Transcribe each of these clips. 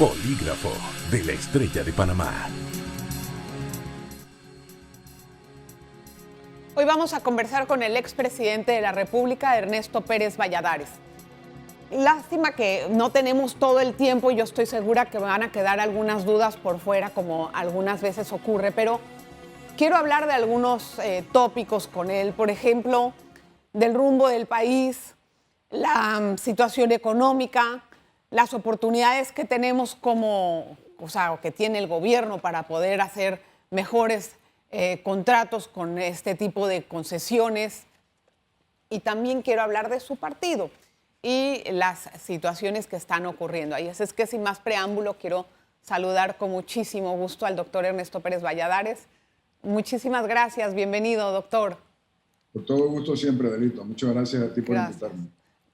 Polígrafo de la Estrella de Panamá. Hoy vamos a conversar con el expresidente de la República, Ernesto Pérez Valladares. Lástima que no tenemos todo el tiempo y yo estoy segura que van a quedar algunas dudas por fuera, como algunas veces ocurre, pero quiero hablar de algunos tópicos con él, por ejemplo, del rumbo del país, la situación económica, las oportunidades que tenemos o que tiene el gobierno para poder hacer mejores contratos con este tipo de concesiones. Y también quiero hablar de su partido y las situaciones que están ocurriendo ahí. Así es que sin más preámbulo quiero saludar con muchísimo gusto al doctor Ernesto Pérez Valladares. Muchísimas gracias, bienvenido, doctor. Con todo gusto siempre, Adelito. Muchas gracias a ti por invitarme.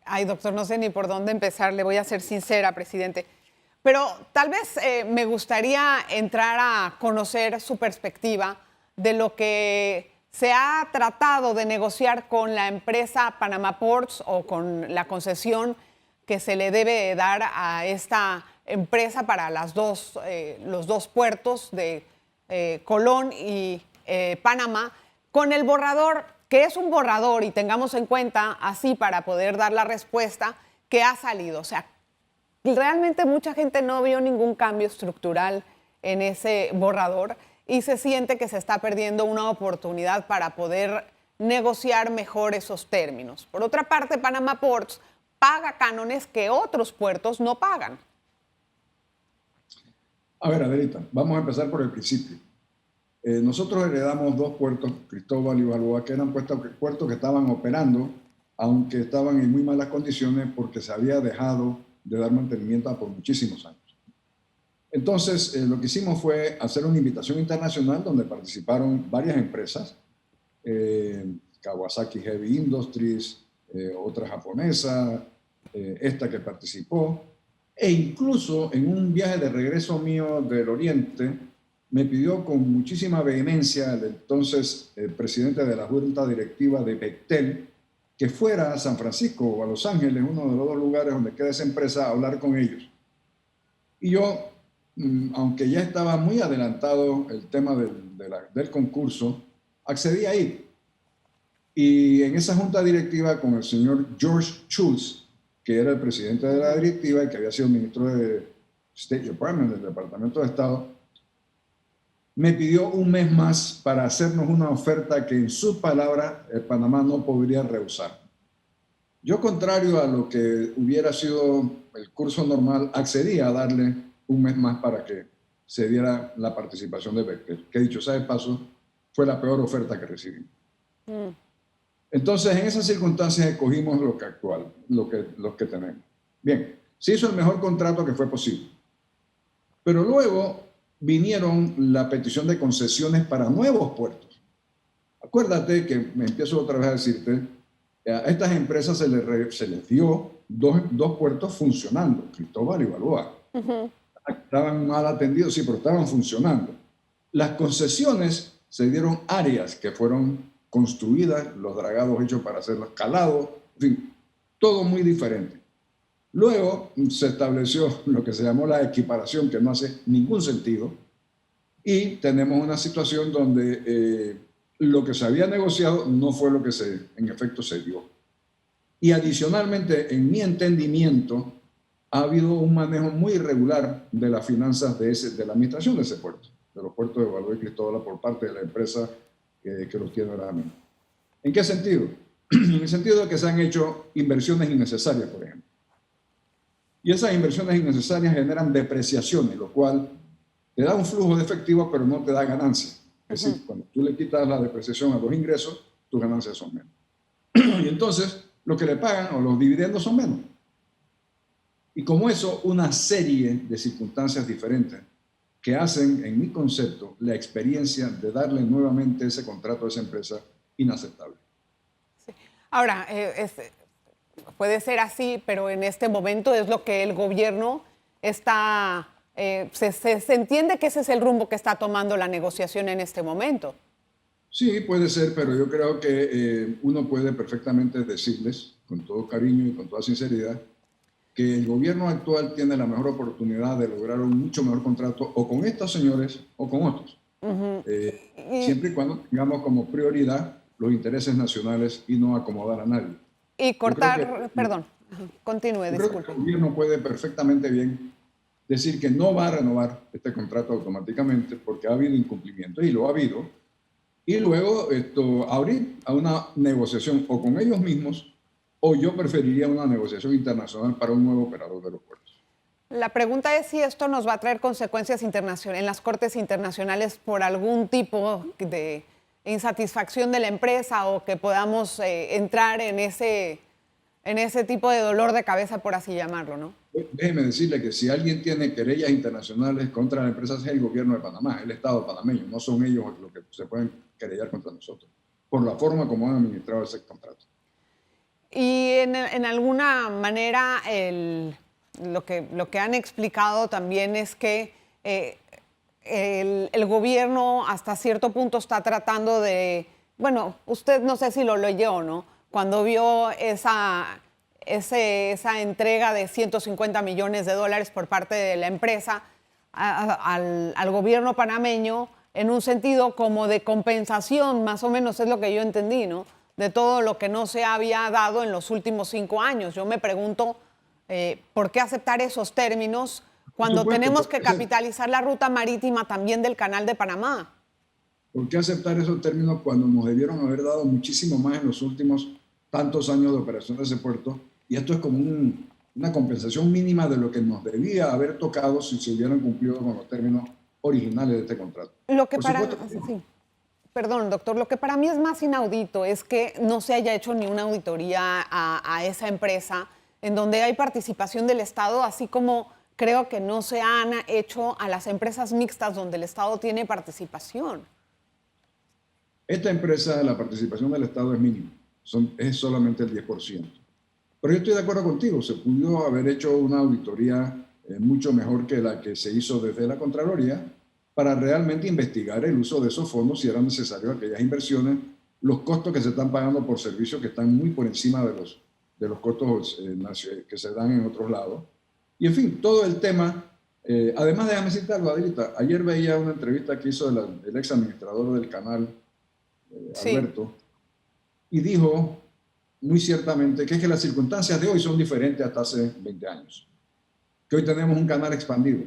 Ay, doctor, no sé ni por dónde empezar, le voy a ser sincera, presidente. Pero tal vez me gustaría entrar a conocer su perspectiva de lo que se ha tratado de negociar con la empresa Panama Ports o con la concesión que se le debe dar a esta empresa para los dos puertos de Colón y Panamá, con el borrador, que es un borrador, y tengamos en cuenta así para poder dar la respuesta que ha salido. O sea, realmente mucha gente no vio ningún cambio estructural en ese borrador y se siente que se está perdiendo una oportunidad para poder negociar mejor esos términos. Por otra parte, Panama Ports paga cánones que otros puertos no pagan. A ver, Adelita, vamos a empezar por el principio. Nosotros heredamos dos puertos, Cristóbal y Balboa, que eran puertos que estaban operando, aunque estaban en muy malas condiciones porque se había dejado de dar mantenimiento por muchísimos años. Entonces, lo que hicimos fue hacer una invitación internacional donde participaron varias empresas, Kawasaki Heavy Industries, otra japonesa, esta que participó, e incluso en un viaje de regreso mío del Oriente, me pidió con muchísima vehemencia el entonces presidente de la Junta Directiva de Bechtel que fuera a San Francisco o a Los Ángeles, uno de los dos lugares donde queda esa empresa, a hablar con ellos. Y yo, aunque ya estaba muy adelantado el tema del concurso, accedí a ir. Y en esa junta directiva con el señor George Shultz, que era el presidente de la directiva y que había sido ministro de State Department, del Departamento de Estado, me pidió un mes más para hacernos una oferta que en sus palabras Panamá no podría rehusar. Yo, contrario a lo que hubiera sido el curso normal, accedí a darle un mes más para que se diera la participación de Bechtel, que dicho sea de paso, fue la peor oferta que recibimos. Entonces, en esas circunstancias escogimos lo que tenemos. Bien, se hizo el mejor contrato que fue posible. Pero luego vinieron la petición de concesiones para nuevos puertos. Acuérdate que me empiezo otra vez a decirte, a estas empresas se les dio dos puertos funcionando, Cristóbal y Balboa. Estaban mal atendidos, sí, pero estaban funcionando. Las concesiones se dieron áreas que fueron construidas, los dragados hechos para hacer los calados, en fin, todo muy diferente. Luego se estableció lo que se llamó la equiparación, que no hace ningún sentido, y tenemos una situación donde lo que se había negociado no fue lo que en efecto se dio. Y adicionalmente, en mi entendimiento, ha habido un manejo muy irregular de las finanzas de la administración de ese puerto, de los puertos de Balboa y Cristóbal, por parte de la empresa que los tiene ahora mismo. ¿En qué sentido? En el sentido de que se han hecho inversiones innecesarias, por ejemplo. Y esas inversiones innecesarias generan depreciaciones, lo cual te da un flujo de efectivo, pero no te da ganancia. Es decir, cuando tú le quitas la depreciación a los ingresos, tus ganancias son menos. Y entonces, lo que le pagan o los dividendos son menos. Y como eso, una serie de circunstancias diferentes que hacen, en mi concepto, la experiencia de darle nuevamente ese contrato a esa empresa inaceptable. Sí. Ahora, puede ser así, pero en este momento es lo que el gobierno está... se entiende que ese es el rumbo que está tomando la negociación en este momento. Sí, puede ser, pero yo creo que uno puede perfectamente decirles, con todo cariño y con toda sinceridad, que el gobierno actual tiene la mejor oportunidad de lograr un mucho mejor contrato o con estos señores o con otros. Siempre y cuando tengamos como prioridad los intereses nacionales y no acomodar a nadie. Y cortar, perdón, continúe, yo creo disculpe. que el gobierno puede perfectamente bien decir que no va a renovar este contrato automáticamente porque ha habido incumplimiento, y lo ha habido, y luego abrir a una negociación o con ellos mismos, o yo preferiría una negociación internacional para un nuevo operador de los puertos. La pregunta es si esto nos va a traer consecuencias internacionales en las cortes internacionales por algún tipo de insatisfacción de la empresa, o que podamos entrar en ese tipo de dolor de cabeza, por así llamarlo, ¿no? Déjeme decirle que si alguien tiene querellas internacionales contra la empresa es el gobierno de Panamá, el Estado panameño, no son ellos los que se pueden querellar contra nosotros, por la forma como han administrado ese contrato. Y en alguna manera lo que han explicado también es que el gobierno hasta cierto punto está tratando de, bueno, usted no sé si lo leyó, ¿no? Cuando vio esa entrega de 150 millones de dólares por parte de la empresa al gobierno panameño, en un sentido como de compensación, más o menos es lo que yo entendí, ¿no? De todo lo que no se había dado en los últimos 5 años. Yo me pregunto, ¿por qué aceptar esos términos cuando tenemos que capitalizar la ruta marítima también del Canal de Panamá? ¿Por qué aceptar esos términos cuando nos debieron haber dado muchísimo más en los últimos tantos años de operación de ese puerto? Y esto es como una compensación mínima de lo que nos debía haber tocado si se hubieran cumplido con los términos originales de este contrato. Lo que sí. Perdón, doctor, lo que para mí es más inaudito es que no se haya hecho ni una auditoría a esa empresa en donde hay participación del Estado, así como creo que no se han hecho a las empresas mixtas donde el Estado tiene participación. Esta empresa, la participación del Estado es mínima, es solamente el 10%. Pero yo estoy de acuerdo contigo, se pudo haber hecho una auditoría mucho mejor que la que se hizo desde la Contraloría, para realmente investigar el uso de esos fondos, si eran necesarios aquellas inversiones, los costos que se están pagando por servicios que están muy por encima de los costos que se dan en otros lados. Y en fin, todo el tema. Además, déjame citarlo, Adelita. Ayer veía una entrevista que hizo el ex administrador del canal, Alberto, y dijo muy ciertamente que es que las circunstancias de hoy son diferentes hasta hace 20 años. Que hoy tenemos un canal expandido,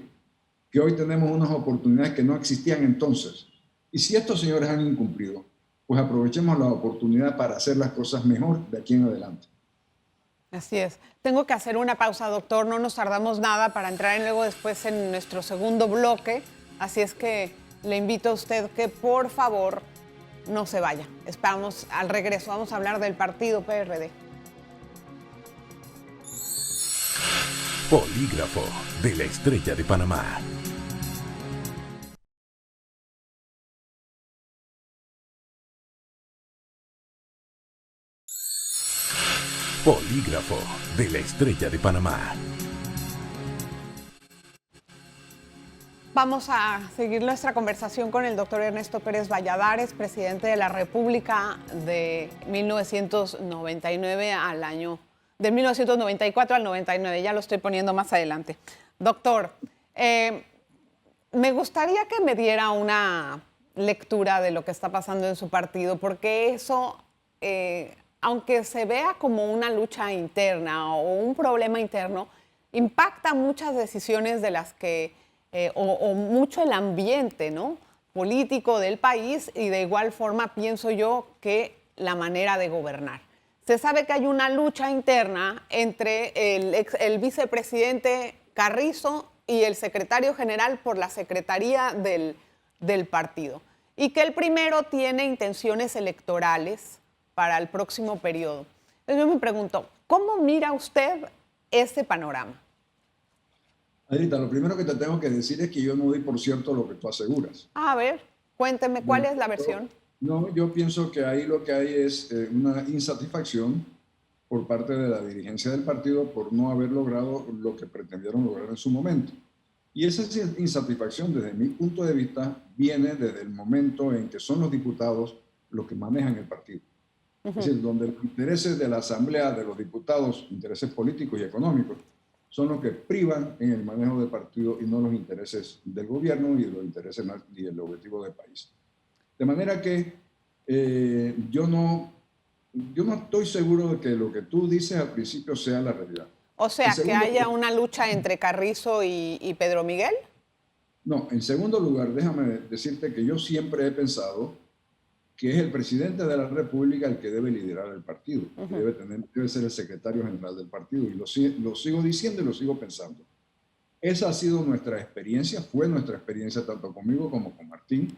que hoy tenemos unas oportunidades que no existían entonces. Y si estos señores han incumplido, pues aprovechemos la oportunidad para hacer las cosas mejor de aquí en adelante. Así es. Tengo que hacer una pausa, doctor. No nos tardamos nada para entrar luego después en nuestro segundo bloque. Así es que le invito a usted que por favor no se vaya. Esperamos al regreso. Vamos a hablar del partido PRD. Polígrafo de la Estrella de Panamá. Polígrafo de la Estrella de Panamá. Vamos a seguir nuestra conversación con el doctor Ernesto Pérez Valladares, presidente de la República de 1999 al año, de 1994 al 99, ya lo estoy poniendo más adelante. Doctor, me gustaría que me diera una lectura de lo que está pasando en su partido, porque eso, aunque se vea como una lucha interna o un problema interno, impacta muchas decisiones de las que, o mucho el ambiente, ¿no?, político del país, y de igual forma pienso yo que la manera de gobernar. Se sabe que hay una lucha interna entre el vicepresidente Carrizo y el secretario general por la secretaría del partido, y que el primero tiene intenciones electorales para el próximo periodo. Entonces yo me pregunto, ¿cómo mira usted ese panorama? Adrita, lo primero que te tengo que decir es que yo no doy por cierto lo que tú aseguras. A ver, cuénteme, ¿cuál es la versión? No, yo pienso que ahí lo que hay es una insatisfacción por parte de la dirigencia del partido por no haber logrado lo que pretendieron lograr en su momento. Y esa insatisfacción, desde mi punto de vista, viene desde el momento en que son los diputados los que manejan el partido. Es decir, donde los intereses de la Asamblea de los Diputados, intereses políticos y económicos, son los que privan en el manejo del partido y no los intereses del gobierno y los intereses y el objetivo del país. De manera que yo no estoy seguro de que lo que tú dices al principio sea la realidad. O sea, que haya una lucha entre Carrizo y Pedro Miguel. No, en segundo lugar, déjame decirte que yo siempre he pensado que es el presidente de la República el que debe liderar el partido, que debe ser el secretario general del partido, y lo sigo diciendo y lo sigo pensando. Esa ha sido nuestra experiencia, fue nuestra experiencia tanto conmigo como con Martín.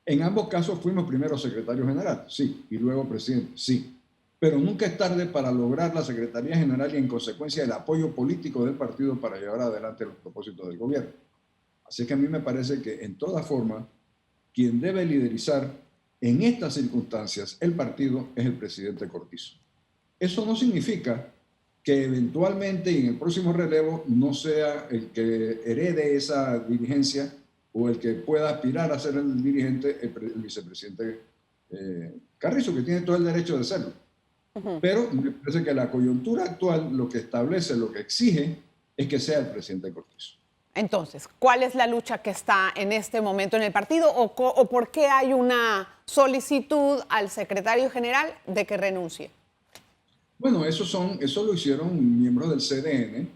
En ambos casos fuimos primero secretario general, sí, y luego presidente, sí. Pero nunca es tarde para lograr la secretaría general y en consecuencia el apoyo político del partido para llevar adelante los propósitos del gobierno. Así que a mí me parece que en toda forma, quien debe liderizar en estas circunstancias el partido es el presidente Cortizo. Eso no significa que eventualmente en el próximo relevo no sea el que herede esa dirigencia o el que pueda aspirar a ser el dirigente, el vicepresidente Carrizo, que tiene todo el derecho de serlo. Pero me parece que la coyuntura actual lo que establece, lo que exige, es que sea el presidente Cortizo. Entonces, ¿cuál es la lucha que está en este momento en el partido o por qué hay una solicitud al secretario general de que renuncie? Bueno, eso lo hicieron miembros del CDN,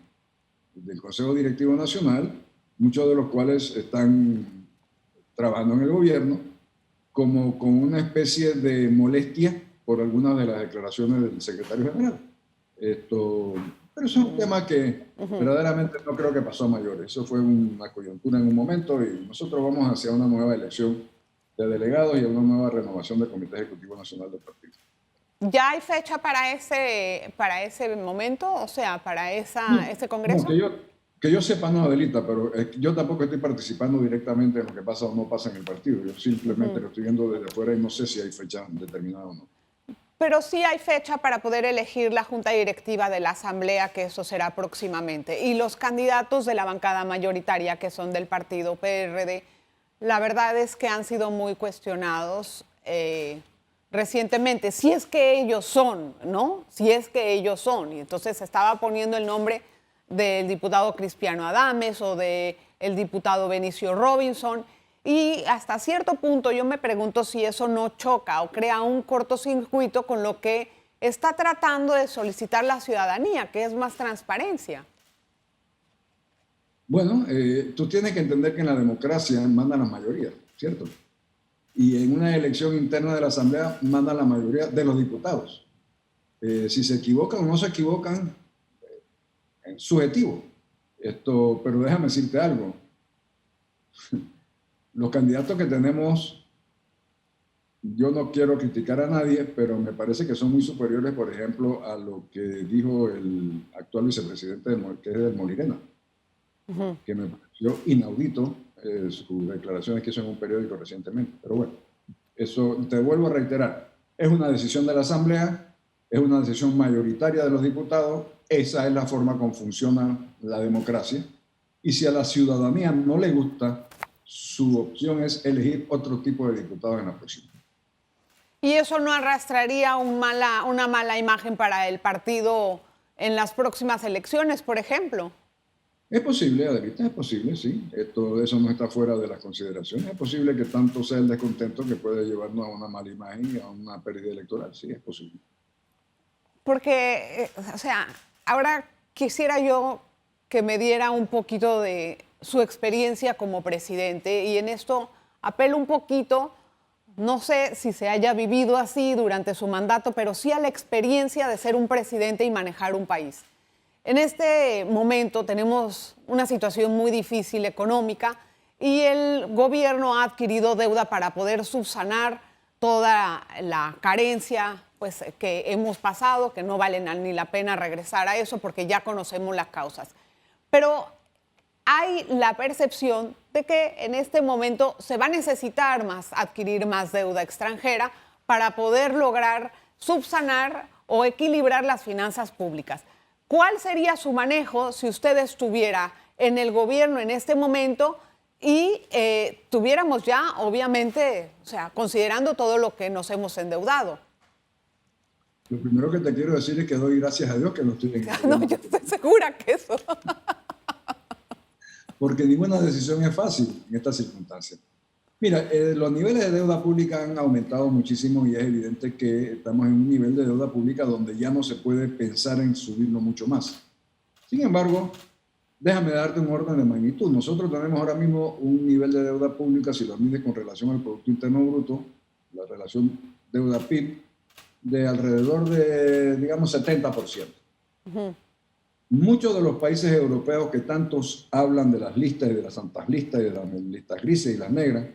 del Consejo Directivo Nacional, muchos de los cuales están trabajando en el gobierno, como con una especie de molestia por algunas de las declaraciones del secretario general. Pero eso es un tema que verdaderamente no creo que pasó a mayores. Eso fue una coyuntura en un momento y nosotros vamos hacia una nueva elección de delegados y a una nueva renovación del Comité Ejecutivo Nacional del partido. ¿Ya hay fecha para ese momento? O sea, para ese congreso. No, que yo sepa, no, Adelita, pero yo tampoco estoy participando directamente en lo que pasa o no pasa en el partido. Yo simplemente lo estoy viendo desde afuera y no sé si hay fecha determinada o no. Pero sí hay fecha para poder elegir la junta directiva de la Asamblea, que eso será próximamente. Y los candidatos de la bancada mayoritaria, que son del partido PRD, la verdad es que han sido muy cuestionados recientemente. Si es que ellos son, ¿no? Si es que ellos son. Y entonces se estaba poniendo el nombre del diputado Cristiano Adames o del diputado Benicio Robinson. Y hasta cierto punto yo me pregunto si eso no choca o crea un cortocircuito con lo que está tratando de solicitar la ciudadanía, que es más transparencia. Bueno, tú tienes que entender que en la democracia manda la mayoría, ¿cierto? Y en una elección interna de la Asamblea manda la mayoría de los diputados. Si se equivocan o no se equivocan, es subjetivo. Pero déjame decirte algo. Los candidatos que tenemos, yo no quiero criticar a nadie, pero me parece que son muy superiores, por ejemplo, a lo que dijo el actual vicepresidente, que es del Molirena, que me pareció inaudito sus declaraciones que hizo en un periódico recientemente. Pero bueno, eso te vuelvo a reiterar, es una decisión de la Asamblea, es una decisión mayoritaria de los diputados, esa es la forma como funciona la democracia, y si a la ciudadanía no le gusta, su opción es elegir otro tipo de diputados en la próxima. ¿Y eso no arrastraría una mala imagen para el partido en las próximas elecciones, por ejemplo? Es posible, Adelita, es posible, sí. Eso no está fuera de las consideraciones. Es posible que tanto sea el descontento que puede llevarnos a una mala imagen y a una pérdida electoral. Sí, es posible. Porque, o sea, ahora quisiera yo que me diera un poquito de su experiencia como presidente y en esto apelo un poquito, no sé si se haya vivido así durante su mandato, pero sí a la experiencia de ser un presidente y manejar un país. En este momento tenemos una situación muy difícil económica y el gobierno ha adquirido deuda para poder subsanar toda la carencia pues, que hemos pasado, que no vale ni la pena regresar a eso porque ya conocemos las causas. Pero hay la percepción de que en este momento se va a necesitar adquirir más deuda extranjera para poder lograr subsanar o equilibrar las finanzas públicas. ¿Cuál sería su manejo si usted estuviera en el gobierno en este momento y tuviéramos ya, obviamente, o sea, considerando todo lo que nos hemos endeudado? Lo primero que te quiero decir es que doy gracias a Dios que no estoy en el No, gobierno. yo estoy segura que eso. Porque ninguna decisión es fácil en estas circunstancias. Mira, los niveles de deuda pública han aumentado muchísimo y es evidente que estamos en un nivel de deuda pública donde ya no se puede pensar en subirlo mucho más. Sin embargo, déjame darte un orden de magnitud. Nosotros tenemos ahora mismo un nivel de deuda pública, si lo mides con relación al Producto Interno Bruto, la relación deuda-PIB, de alrededor de, digamos, 70%. Muchos de los países europeos que tantos hablan de las listas y de las santas listas y de las listas grises y las negras,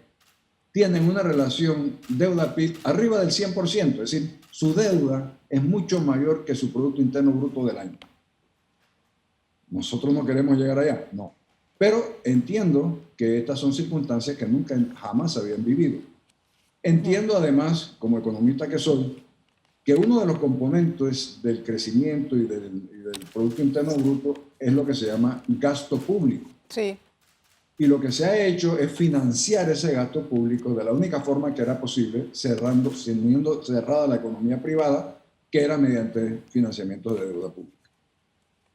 tienen una relación deuda-PIB arriba del 100%, es decir, su deuda es mucho mayor que su Producto Interno Bruto del año. ¿Nosotros no queremos llegar allá? No. Pero entiendo que estas son circunstancias que nunca, jamás se habían vivido. Entiendo además, como economista que soy, que uno de los componentes del crecimiento y del Producto Interno Bruto es lo que se llama gasto público. Sí. Y lo que se ha hecho es financiar ese gasto público de la única forma que era posible, teniendo cerrada la economía privada, que era mediante financiamiento de deuda pública.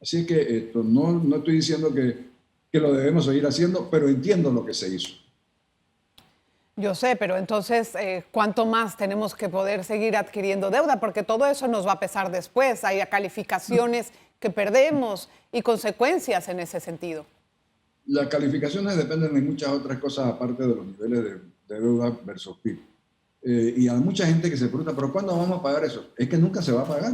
Así que esto, no estoy diciendo que lo debemos seguir haciendo, pero entiendo lo que se hizo. Yo sé, pero entonces, ¿cuánto más tenemos que poder seguir adquiriendo deuda? Porque todo eso nos va a pesar después. Hay calificaciones que perdemos y consecuencias en ese sentido. Las calificaciones dependen de muchas otras cosas aparte de los niveles de deuda versus PIB. Y hay mucha gente que se pregunta, ¿pero cuándo vamos a pagar eso? Es que nunca se va a pagar.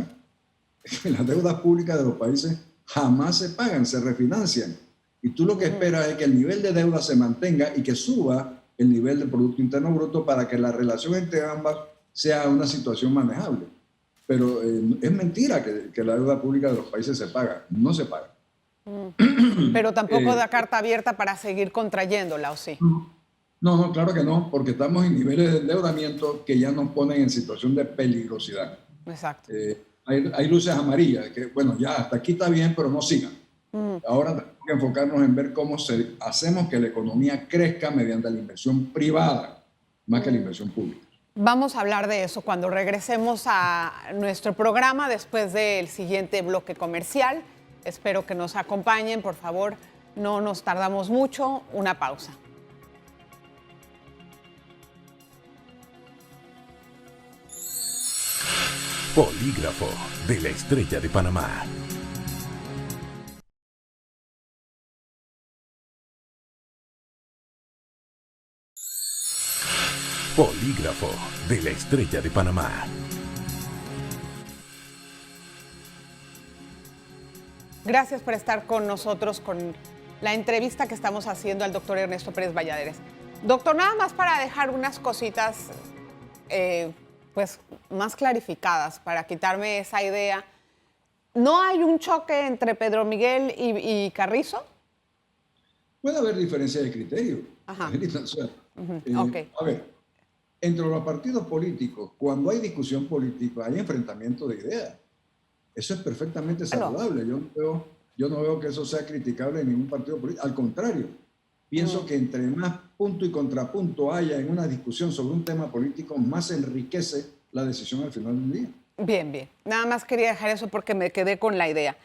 Las deudas públicas de los países jamás se pagan, se refinancian. Y tú lo que esperas es que el nivel de deuda se mantenga y que suba el nivel del Producto Interno Bruto para que la relación entre ambas sea una situación manejable. Pero es mentira que la deuda pública de los países se paga. No se paga. Pero tampoco da carta abierta para seguir contrayéndola, ¿o sí? No, claro que no, porque estamos en niveles de endeudamiento que ya nos ponen en situación de peligrosidad. Exacto. Hay luces amarillas, que bueno, ya hasta aquí está bien, pero no sigan. Ahora tenemos que enfocarnos en ver cómo hacemos que la economía crezca mediante la inversión privada, más que la inversión pública. Vamos a hablar de eso cuando regresemos a nuestro programa después del siguiente bloque comercial. Espero que nos acompañen, por favor, no nos tardamos mucho, una pausa. Polígrafo de la Estrella de Panamá. Polígrafo de la Estrella de Panamá. Gracias por estar con nosotros con la entrevista que estamos haciendo al doctor Ernesto Pérez Valladares. Doctor, nada más para dejar unas cositas pues más clarificadas, para quitarme esa idea. ¿No hay un choque entre Pedro Miguel y Carrizo? Puede haber diferencia de criterio. Ajá. O sea, Okay. A ver, entre los partidos políticos, cuando hay discusión política, hay enfrentamiento de ideas. Eso es perfectamente saludable. Yo no veo que eso sea criticable en ningún partido político. Al contrario, pienso que entre más punto y contrapunto haya en una discusión sobre un tema político, más enriquece la decisión al final del día. Bien, bien. Nada más quería dejar eso porque me quedé con la idea.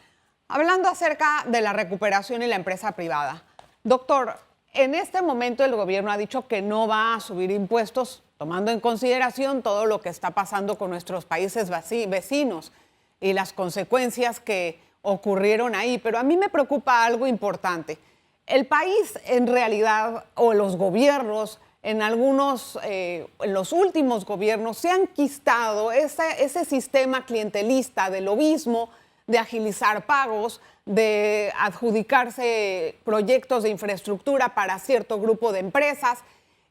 Hablando acerca de la recuperación y la empresa privada. Doctor, en este momento el gobierno ha dicho que no va a subir impuestos, tomando en consideración todo lo que está pasando con nuestros países vecinos y las consecuencias que ocurrieron ahí. Pero a mí me preocupa algo importante. El país en realidad, o los gobiernos, en los últimos gobiernos, se han quistado ese sistema clientelista de lobismo, de agilizar pagos, de adjudicarse proyectos de infraestructura para cierto grupo de empresas,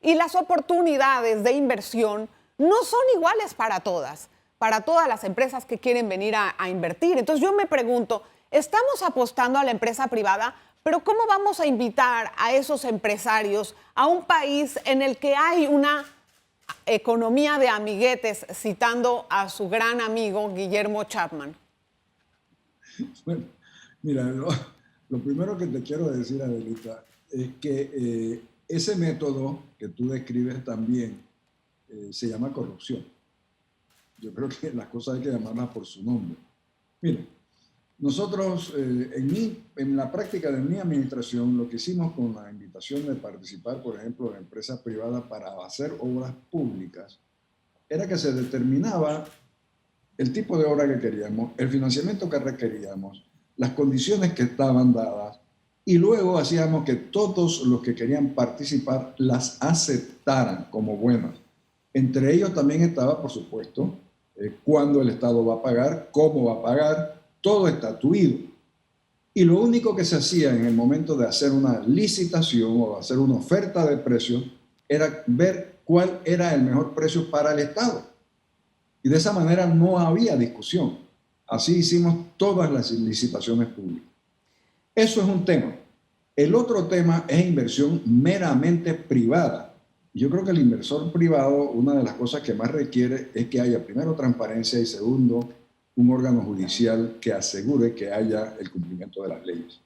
y las oportunidades de inversión no son iguales para todas las empresas que quieren venir a invertir. Entonces yo me pregunto, estamos apostando a la empresa privada, pero ¿cómo vamos a invitar a esos empresarios a un país en el que hay una economía de amiguetes, citando a su gran amigo Guillermo Chapman? Bueno, mira, lo primero que te quiero decir, Adelita, es que ese método que tú describes también se llama corrupción. Yo creo que las cosas hay que llamarlas por su nombre. Mire, nosotros en la práctica de mi administración, lo que hicimos con la invitación de participar, por ejemplo, de empresas privadas para hacer obras públicas, era que se determinaba el tipo de obra que queríamos, el financiamiento que requeríamos, las condiciones que estaban dadas, y luego hacíamos que todos los que querían participar las aceptaran como buenas. Entre ellos también estaba, por supuesto, cuándo el Estado va a pagar, cómo va a pagar, todo estatuido. Y lo único que se hacía en el momento de hacer una licitación o hacer una oferta de precios era ver cuál era el mejor precio para el Estado. Y de esa manera no había discusión. Así hicimos todas las licitaciones públicas. Eso es un tema. El otro tema es inversión meramente privada. Yo creo que el inversor privado, una de las cosas que más requiere es que haya, primero, transparencia y segundo, un órgano judicial que asegure que haya el cumplimiento de las leyes.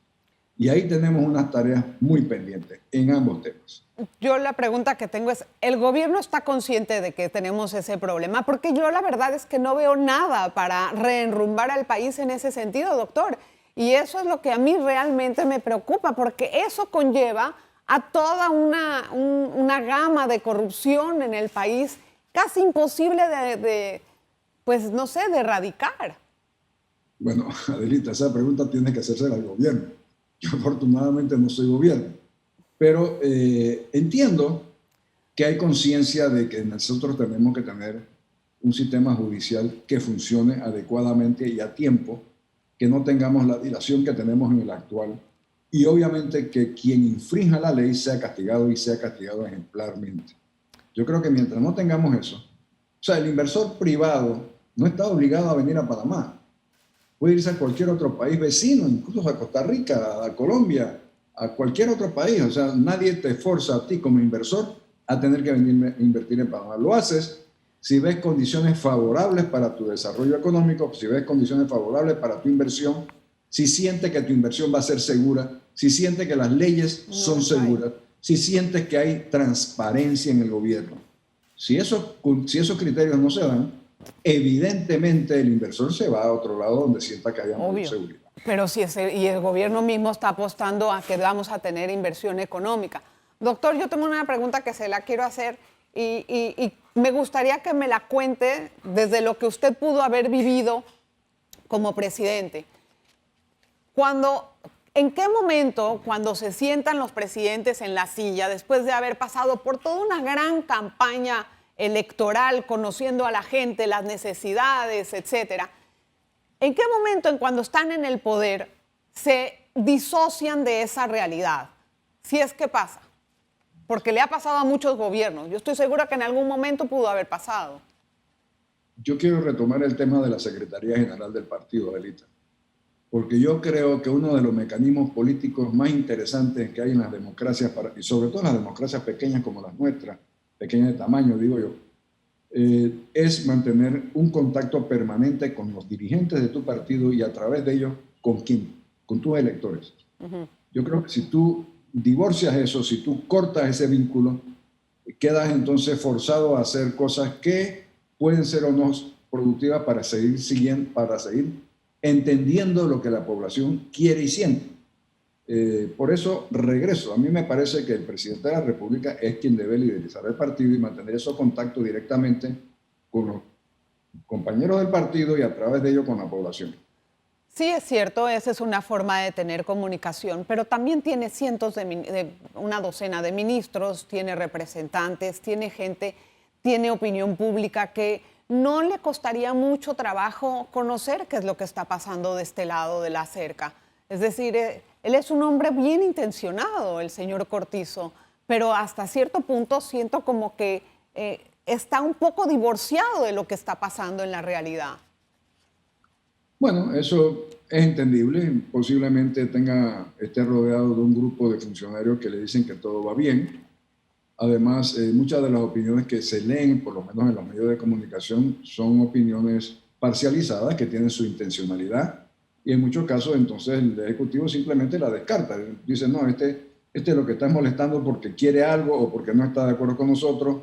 Y ahí tenemos unas tareas muy pendientes en ambos temas. Yo la pregunta que tengo es, ¿el gobierno está consciente de que tenemos ese problema? Porque yo la verdad es que no veo nada para reenrumbar al país en ese sentido, doctor. Y eso es lo que a mí realmente me preocupa, porque eso conlleva a toda una gama de corrupción en el país casi imposible pues no sé, de erradicar. Bueno, Adelita, esa pregunta tiene que hacerse al gobierno. Yo afortunadamente no soy gobierno, pero entiendo que hay conciencia de que nosotros tenemos que tener un sistema judicial que funcione adecuadamente y a tiempo, que no tengamos la dilación que tenemos en el actual y obviamente que quien infrinja la ley sea castigado y sea castigado ejemplarmente. Yo creo que mientras no tengamos eso, o sea, el inversor privado no está obligado a venir a Panamá. Puede irse a cualquier otro país vecino, incluso a Costa Rica, a Colombia, a cualquier otro país. O sea, nadie te forza a ti como inversor a tener que venir a invertir en Panamá. Lo haces si ves condiciones favorables para tu desarrollo económico, si ves condiciones favorables para tu inversión, si sientes que tu inversión va a ser segura, si sientes que las leyes son seguras, si sientes que hay transparencia en el gobierno. Si esos criterios no se dan, evidentemente el inversor se va a otro lado donde sienta que haya mayor seguridad. Pero si y el gobierno mismo está apostando a que vamos a tener inversión económica. Doctor, yo tengo una pregunta que se la quiero hacer y me gustaría que me la cuente desde lo que usted pudo haber vivido como presidente. ¿En qué momento, cuando se sientan los presidentes en la silla, después de haber pasado por toda una gran campaña electoral, conociendo a la gente, las necesidades, etcétera, en qué momento, cuando están en el poder, se disocian de esa realidad? Si es que pasa. Porque le ha pasado a muchos gobiernos. Yo estoy segura que en algún momento pudo haber pasado. Yo quiero retomar el tema de la Secretaría General del Partido, Adelita, porque yo creo que uno de los mecanismos políticos más interesantes que hay en las democracias, y sobre todo en las democracias pequeñas como las nuestras, pequeñas de tamaño, digo yo, es mantener un contacto permanente con los dirigentes de tu partido y a través de ellos, ¿con quién? Con tus electores. Yo creo que si tú divorcias eso, si tú cortas ese vínculo, quedas entonces forzado a hacer cosas que pueden ser o no productivas para seguir entendiendo lo que la población quiere y siente. Por eso regreso. A mí me parece que el presidente de la República es quien debe liderizar el partido y mantener esos contactos directamente con los compañeros del partido y a través de ello con la población. Sí, es cierto, esa es una forma de tener comunicación, pero también tiene una docena de ministros, tiene representantes, tiene gente, tiene opinión pública que no le costaría mucho trabajo conocer qué es lo que está pasando de este lado de la cerca. Es decir, él es un hombre bien intencionado, el señor Cortizo, pero hasta cierto punto siento como que está un poco divorciado de lo que está pasando en la realidad. Bueno, eso es entendible. Posiblemente esté rodeado de un grupo de funcionarios que le dicen que todo va bien. Además, muchas de las opiniones que se leen, por lo menos en los medios de comunicación, son opiniones parcializadas que tienen su intencionalidad y en muchos casos entonces el Ejecutivo simplemente la descarta. Dice, no, este es lo que está molestando porque quiere algo o porque no está de acuerdo con nosotros.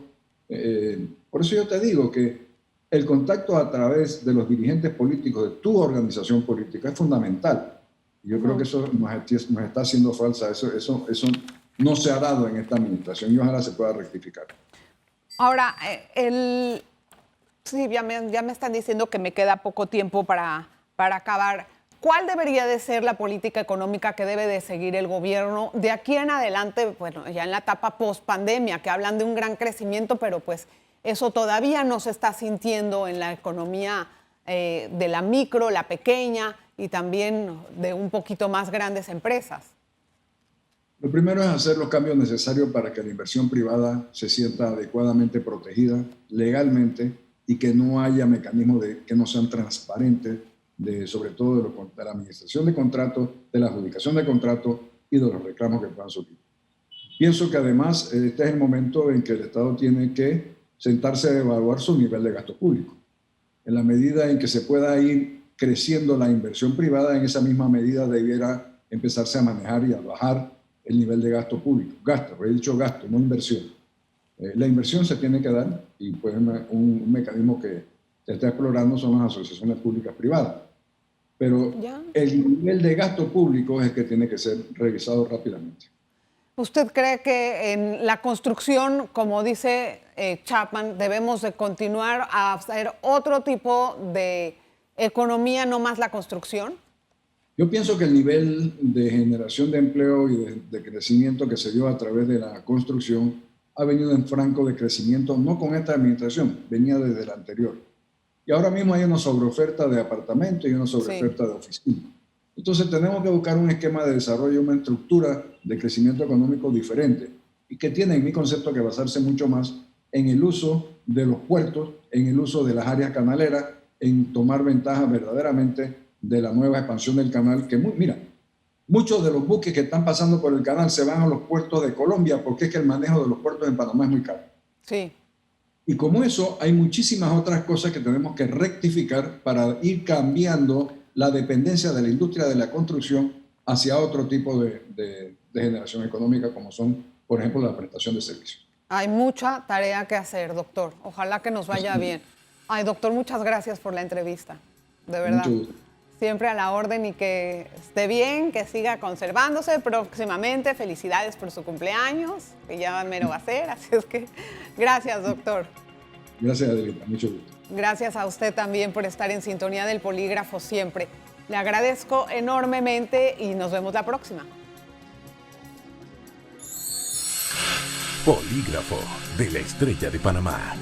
Por eso yo te digo que el contacto a través de los dirigentes políticos de tu organización política es fundamental. Yo creo que eso nos está haciendo falsa. Eso no se ha dado en esta administración y ojalá se pueda rectificar. Ahora, sí, ya me están diciendo que me queda poco tiempo para acabar. ¿Cuál debería de ser la política económica que debe de seguir el gobierno de aquí en adelante, bueno, ya en la etapa post-pandemia, que hablan de un gran crecimiento, pero pues eso todavía no se está sintiendo en la economía de la micro, la pequeña y también de un poquito más grandes empresas? Lo primero es hacer los cambios necesarios para que la inversión privada se sienta adecuadamente protegida legalmente y que no haya mecanismos que no sean transparentes, sobre todo de la administración de contratos, de la adjudicación de contratos y de los reclamos que puedan surgir. Pienso que además este es el momento en que el Estado tiene que sentarse a evaluar su nivel de gasto público. En la medida en que se pueda ir creciendo la inversión privada, en esa misma medida debiera empezarse a manejar y a bajar el nivel de gasto público. Gasto, he dicho gasto, no inversión. La inversión se tiene que dar y pues un mecanismo que se está explorando son las asociaciones públicas privadas. Pero el nivel de gasto público es el que tiene que ser revisado rápidamente. ¿Usted cree que en la construcción, como dice Chapman, debemos de continuar a hacer otro tipo de economía, no más la construcción? Yo pienso que el nivel de generación de empleo y de crecimiento que se dio a través de la construcción ha venido en franco de crecimiento, no con esta administración, venía desde la anterior. Y ahora mismo hay una sobreoferta de apartamentos y una sobreoferta de oficinas. Entonces tenemos que buscar un esquema de desarrollo, una estructura de crecimiento económico diferente y que tiene, en mi concepto, que basarse mucho más en el uso de los puertos, en el uso de las áreas canaleras, en tomar ventaja verdaderamente de la nueva expansión del canal. Que mira, muchos de los buques que están pasando por el canal se van a los puertos de Colombia porque es que el manejo de los puertos en Panamá es muy caro. Sí. Y como eso, hay muchísimas otras cosas que tenemos que rectificar para ir cambiando la dependencia de la industria de la construcción hacia otro tipo de generación económica, como son, por ejemplo, la prestación de servicios. Hay mucha tarea que hacer, doctor. Ojalá que nos vaya bien. Ay, doctor, muchas gracias por la entrevista. De verdad. Mucho gusto. Siempre a la orden y que esté bien, que siga conservándose próximamente. Felicidades por su cumpleaños, que ya mero va a ser. Así es que gracias, doctor. Gracias, Adelita. Mucho gusto. Gracias a usted también por estar en sintonía del Polígrafo siempre. Le agradezco enormemente y nos vemos la próxima. Polígrafo de la Estrella de Panamá.